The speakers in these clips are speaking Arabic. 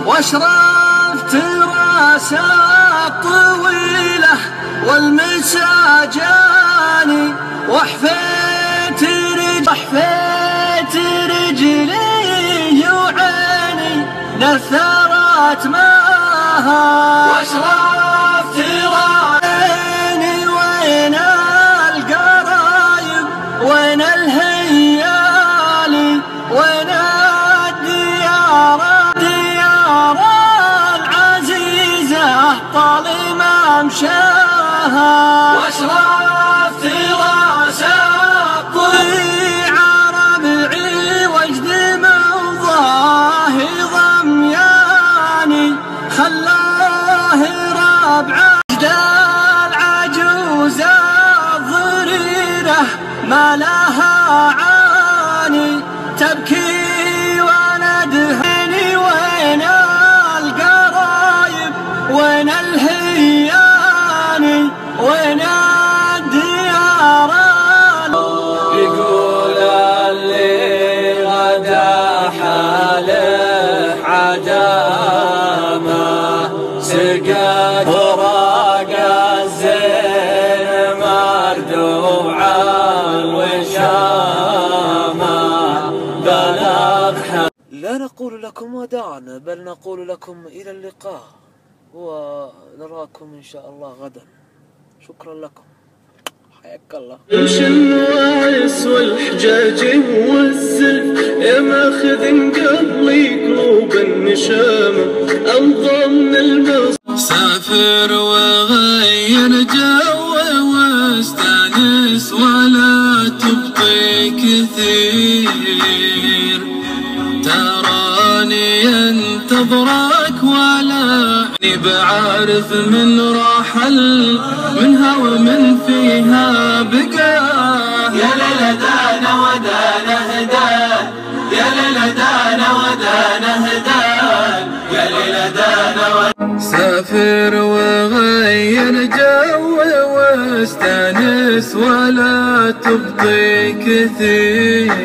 واشرفت راسات طويلة والمسا جاني وحفيت رجلي وعيني نثرت ماها واشرفت راسي وين القرايب وين الهيالي وين الديار العزيزة طال ما مشاها واشرفت راسي ربعي وجد من ظاهي ضمياني خلاه ربع العجوز الضريرة ما لها عاني تبكي وندهني وين القرايب وين الهياني وين الديار يقول اللي غدا حاله عدامه سقى فراق الزين مردوعا وشامه بلغ. لا نقول لكم وداعنا بل نقول لكم إلى اللقاء ونراكم إن شاء الله غدا. شكرا لكم، حياك الله. وش النوايس والحجاج والزلف يا ماخذ قلبي قلوب النشامة أمضى من المص سافر وغير جو واستانس ولا تبقي كثير تراني انتظرك ولا بعارف من رحل منها ومن فيها بقى. يا ليلى دانا ودانا هدان يا ليلى دانا ودانا هدان يا ليلى دانا سافر وغير جو واستانس ولا تبقي كثير.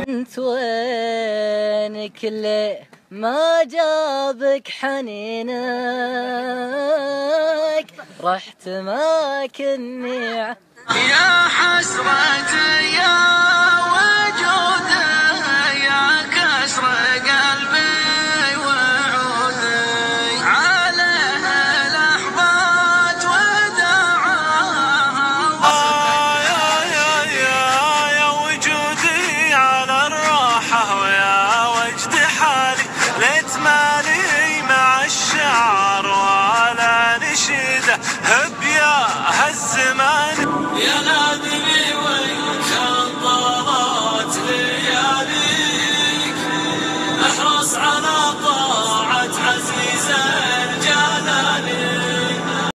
انت وينك اللي ما جابك حنينك رحت ما كني يا حسرتي يا وجودي يا كسر قلبي وعودي عليه لحظات وداعها يا وجودي على الراحة ويا وجد حالي ليت مالي مع الشعر ولا نشيده هب يا هالزمان يا